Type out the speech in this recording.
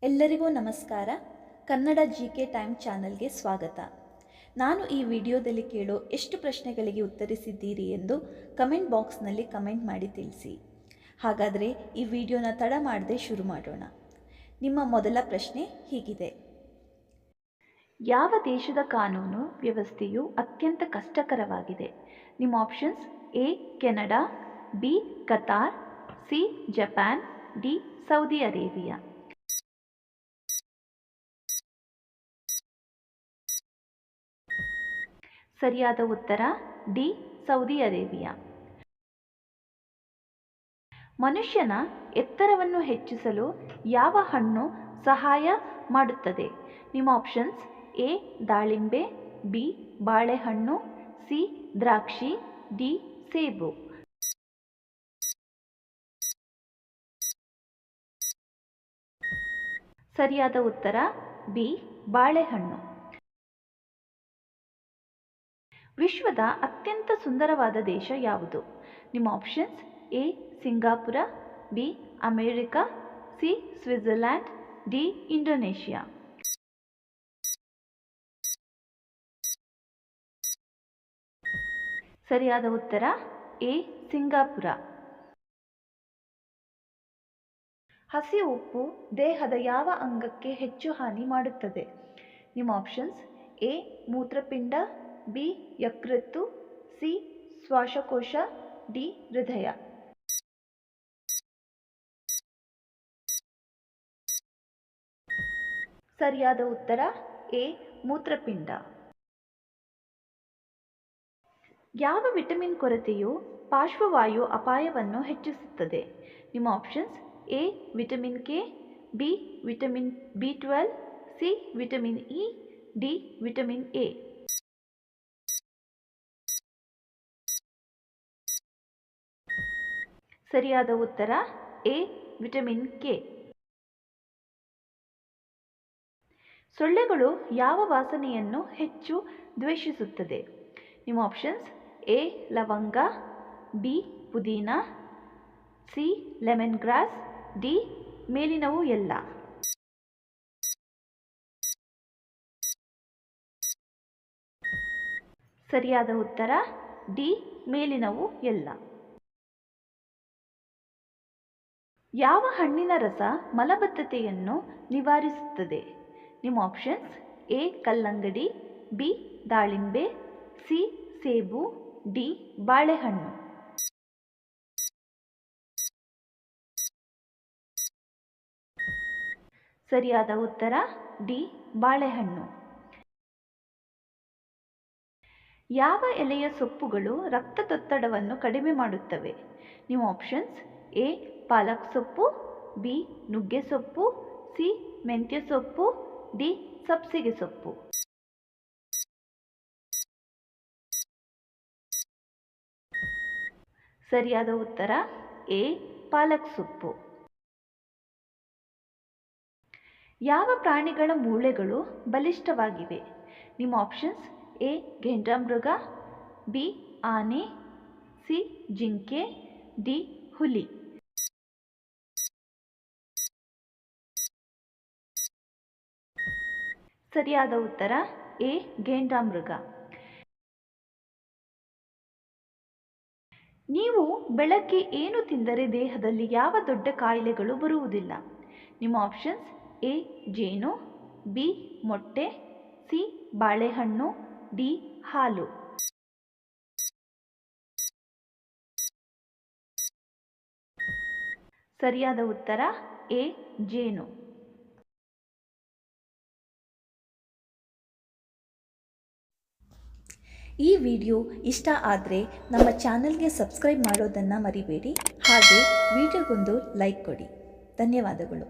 ಎಲ್ಲರಿಗೂ ನಮಸ್ಕಾರ. Kannada GK time ಚಾನಲ್ಗೆ ಸ್ವಾಗತ. ನಾನು ಈ ವಿಡಿಯೋದಲ್ಲಿ ಕೇಳೋ ಎಷ್ಟು ಪ್ರಶ್ನೆಗಳಿಗೆ ಉತ್ತರಿಸಿದ್ದೀರಿ ಎಂದು ಕಮೆಂಟ್ ಬಾಕ್ಸ್ನಲ್ಲಿ ಕಮೆಂಟ್ ಮಾಡಿ ತಿಳಿಸಿ. ಹಾಗಾದರೆ ಈ ವಿಡಿಯೋನ ತಡ ಮಾಡದೆ ಶುರು ಮಾಡೋಣ. ನಿಮ್ಮ ಮೊದಲ ಪ್ರಶ್ನೆ ಹೀಗಿದೆ: ಯಾವ ದೇಶದ ಕಾನೂನು ವ್ಯವಸ್ಥೆಯು ಅತ್ಯಂತ ಕಷ್ಟಕರವಾಗಿದೆ? ನಿಮ್ಮ options: A Canada, B Qatar, C Japan, D Saudi Arabia. ಸರಿಯಾದ ಉತ್ತರ ಡಿ ಸೌದಿ ಅರೇಬಿಯಾ. ಮನುಷ್ಯನ ಎತ್ತರವನ್ನು ಹೆಚ್ಚಿಸಲು ಯಾವ ಹಣ್ಣು ಸಹಾಯ ಮಾಡುತ್ತದೆ? ನಿಮ್ಮ ಆಪ್ಷನ್ಸ್: ಎ ದಾಳಿಂಬೆ, ಬಿ ಬಾಳೆಹಣ್ಣು, ಸಿ ದ್ರಾಕ್ಷಿ, ಡಿ ಸೇಬು. ಸರಿಯಾದ ಉತ್ತರ ಬಿ ಬಾಳೆಹಣ್ಣು. ವಿಶ್ವದ ಅತ್ಯಂತ ಸುಂದರವಾದ ದೇಶ ಯಾವುದು? ನಿಮ್ಮ options: A Singapore, B America, C Switzerland, D Indonesia. ಸರಿಯಾದ ಉತ್ತರ ಎ ಸಿಂಗಾಪುರ. ಹಸಿ ಉಪ್ಪು ದೇಹದ ಯಾವ ಅಂಗಕ್ಕೆ ಹೆಚ್ಚು ಹಾನಿ ಮಾಡುತ್ತದೆ? ನಿಮ್ಮ ಆಪ್ಷನ್ಸ್: ಎ ಮೂತ್ರಪಿಂಡ, ಬಿ ಯಕೃತ್ತು, ಸಿ ಶ್ವಾಸಕೋಶ, ಡಿ ಹೃದಯ. ಸರಿಯಾದ ಉತ್ತರ ಎ ಮೂತ್ರಪಿಂಡ. ಯಾವ ವಿಟಮಿನ್ ಕೊರತೆಯು ಪಾರ್ಶ್ವವಾಯು ಅಪಾಯವನ್ನು ಹೆಚ್ಚಿಸುತ್ತದೆ? ನಿಮ್ಮ options: A vitamin K, B vitamin B12, C vitamin E, D vitamin A. ಸರಿಯಾದ ಉತ್ತರ ಎ ವಿಟಮಿನ್ ಕೆ. ಸೊಳ್ಳೆಗಳು ಯಾವ ವಾಸನೆಯನ್ನು ಹೆಚ್ಚು ದ್ವೇಷಿಸುತ್ತದೆ? ನಿಮ್ಮ ಆಪ್ಷನ್ಸ್: ಎ ಲವಂಗ, ಬಿ ಪುದೀನ, ಸಿ ಲೆಮನ್ ಗ್ರಾಸ್, ಡಿ ಮೇಲಿನವು ಎಲ್ಲ. ಸರಿಯಾದ ಉತ್ತರ ಡಿ ಮೇಲಿನವು ಎಲ್ಲ. ಯಾವ ಹಣ್ಣಿನ ರಸ ಮಲಬದ್ಧತೆಯನ್ನು ನಿವಾರಿಸುತ್ತದೆ? ನಿಮ್ಮ ಆಪ್ಷನ್ಸ್: ಎ ಕಲ್ಲಂಗಡಿ, ಬಿ ದಾಳಿಂಬೆ, ಸಿ ಸೇಬು, ಡಿ ಬಾಳೆಹಣ್ಣು. ಸರಿಯಾದ ಉತ್ತರ ಡಿ ಬಾಳೆಹಣ್ಣು. ಯಾವ ಎಲೆಯ ಸೊಪ್ಪುಗಳು ರಕ್ತದೊತ್ತಡವನ್ನು ಕಡಿಮೆ ಮಾಡುತ್ತವೆ? ನಿಮ್ಮ ಆಪ್ಷನ್ಸ್: ಎ ಪಾಲಕ್ ಸೊಪ್ಪು, ಬಿ ನುಗ್ಗೆ ಸೊಪ್ಪು, ಸಿ ಮೆಂತ್ಯ ಸೊಪ್ಪು, ಡಿ ಸಬ್ಸಿಗೆ ಸೊಪ್ಪು. ಸರಿಯಾದ ಉತ್ತರ ಎ ಪಾಲಕ್ ಸೊಪ್ಪು. ಯಾವ ಪ್ರಾಣಿಗಳ ಮೂಳೆಗಳು ಬಲಿಷ್ಠವಾಗಿವೆ? ನಿಮ್ಮ ಆಪ್ಷನ್ಸ್: ಎ ಘೇಂಡ್ರಾಮೃಗ, ಬಿ ಆನೆ, ಸಿ ಜಿಂಕೆ, ಡಿ ಹುಲಿ. ಸರಿಯಾದ ಉತ್ತರ ಎ ಘೇಂಡ್ರಾಮೃಗ. ನೀವು ಬೆಳಗ್ಗೆ ಏನು ತಿಂದರೆ ದೇಹದಲ್ಲಿ ಯಾವ ದೊಡ್ಡ ಕಾಯಿಲೆಗಳು ಬರುವುದಿಲ್ಲ? ನಿಮ್ಮ ಆಪ್ಷನ್ಸ್: ಎ ಜೇನು, ಬಿ ಮೊಟ್ಟೆ, ಸಿ ಬಾಳೆಹಣ್ಣು, ಡಿ ಹಾಲು. ಸರಿಯಾದ ಉತ್ತರ ಎ ಜೇನು. ಈ ವಿಡಿಯೋ ಇಷ್ಟ ಆದರೆ ನಮ್ಮ ಚಾನಲ್ಗೆ ಸಬ್ಸ್ಕ್ರೈಬ್ ಮಾಡೋದನ್ನು ಮರಿಬೇಡಿ. ಹಾಗೆ ವಿಡಿಯೋಗೊಂದು ಲೈಕ್ ಕೊಡಿ. ಧನ್ಯವಾದಗಳು.